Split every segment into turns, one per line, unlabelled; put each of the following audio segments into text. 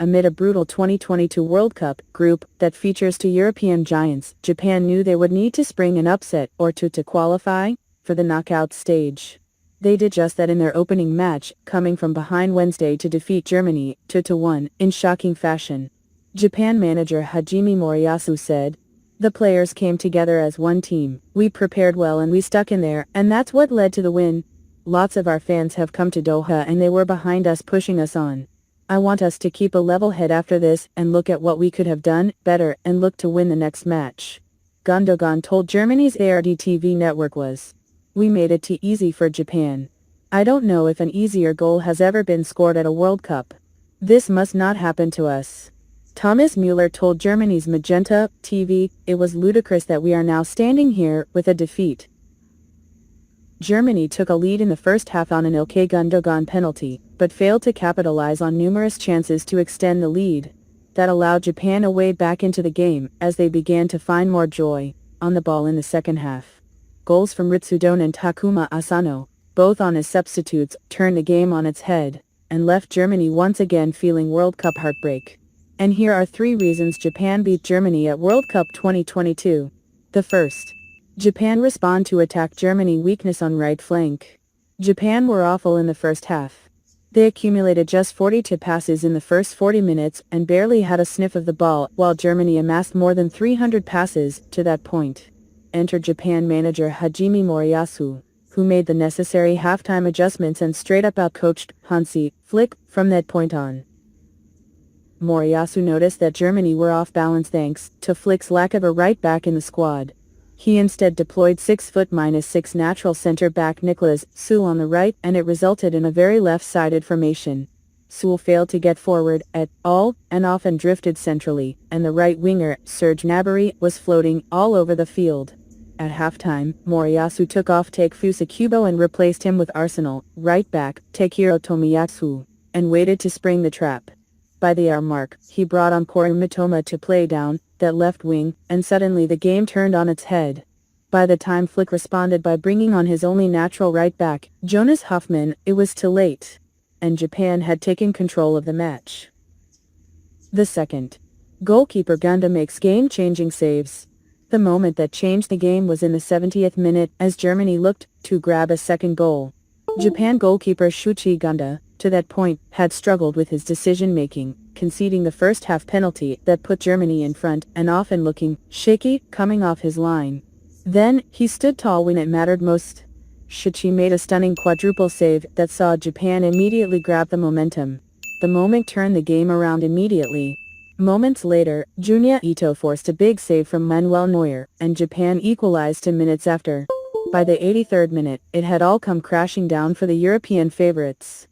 amid a brutal 2022 World Cup group that features two European giants. Japan knew they would need to spring an upset or two to qualify for the knockout stage. They did just that in their opening match, coming from behind Wednesday to defeat Germany 2-1 in shocking fashion. Japan manager Hajime Moriyasu said, "The players came together as one team. We prepared well and we stuck in there, and that's what led to the win. Lots of our fans have come to Doha and they were behind us, pushing us on. I want us to keep a level head after this and look at what we could have done better and look to win the next match." Gundogan told Germany's ARD TV network "We made it too easy for Japan. I don't know if an easier goal has ever been scored at a World Cup. This must not happen to us." Thomas Müller told Germany's Magenta TV, "It was ludicrous that we are now standing here with a defeat." Germany took a lead in the first half on an Ilkay Gundogan penalty, but failed to capitalize on numerous chances to extend the lead. That allowed Japan a way back into the game as they began to find more joy on the ball in the second half. Goals from Ritsudon and Takuma Asano, both on as substitutes, turned the game on its head and left Germany once again feeling World Cup heartbreak. And here are 3 reasons Japan beat Germany at World Cup 2022. The first. Japan respond to attack Germany weakness on right flank. Japan were awful in the first half. They accumulated just 42 passes in the first 40 minutes and barely had a sniff of the ball, while Germany amassed more than 300 passes to that point. Enter Japan manager Hajime Moriyasu, who made the necessary halftime adjustments and straight up outcoached Hansi Flick from that point on. Moriyasu noticed that Germany were off balance thanks to Flick's lack of a right back in the squad. He instead deployed 6'6" natural center back Nicolas Süle on the right, and it resulted in a very left-sided formation. Süle failed to get forward at all and often drifted centrally, and the right winger, Serge Gnabry, was floating all over the field. At halftime, Moriyasu took off Takefusa Kubo and replaced him with Arsenal right back Takehiro Tomiyasu, and waited to spring the trap. By the hour mark, he brought on Koru Mitoma to play down that left wing, and suddenly the game turned on its head. By the time Flick responded by bringing on his only natural right back, Jonas Hoffmann, it was too late, and Japan had taken control of the match. The second. Goalkeeper Gunda makes game-changing saves. The moment that changed the game was in the 70th minute as Germany looked to grab a second goal. Japan goalkeeper Shuichi Gunda, to that point, had struggled with his decision-making, conceding the first half penalty that put Germany in front and often looking shaky coming off his line. Then, he stood tall when it mattered most. Shuichi made a stunning quadruple save that saw Japan immediately grab the momentum. The moment turned the game around immediately. Moments later, Junya Ito forced a big save from Manuel Neuer, and Japan equalized 2 minutes after. By the 83rd minute, it had all come crashing down for the European favorites.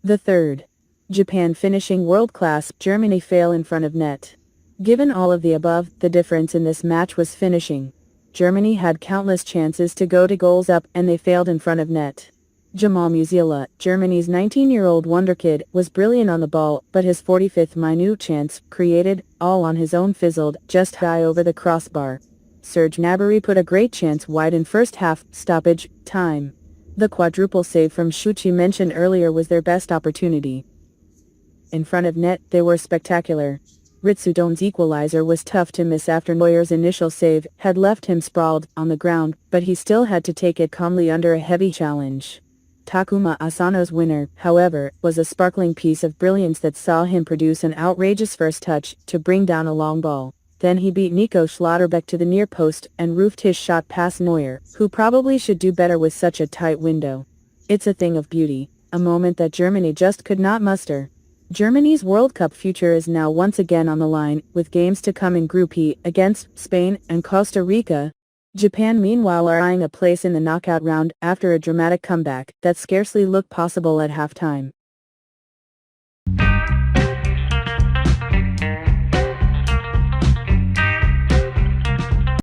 The third. Japan finishing world-class, Germany fail in front of net. Given all of the above, the difference in this match was finishing. Germany had countless chances to go to goals up and they failed in front of net. Jamal Musiala, Germany's 19-year-old wonderkid, was brilliant on the ball, but his 45th minute chance, created, all on his own, fizzled just high over the crossbar. Serge Gnabry put a great chance wide in first half stoppage time. The quadruple save from Shuichi mentioned earlier was their best opportunity. In front of net, they were spectacular. Ritsudon's equalizer was tough to miss after Neuer's initial save had left him sprawled on the ground, but he still had to take it calmly under a heavy challenge. Takuma Asano's winner, however, was a sparkling piece of brilliance that saw him produce an outrageous first touch to bring down a long ball. Then he beat Nico Schlotterbeck to the near post and roofed his shot past Neuer, who probably should do better with such a tight window. It's a thing of beauty, a moment that Germany just could not muster. Germany's World Cup future is now once again on the line, with games to come in Group E against Spain and Costa Rica. Japan meanwhile are eyeing a place in the knockout round after a dramatic comeback that scarcely looked possible at halftime.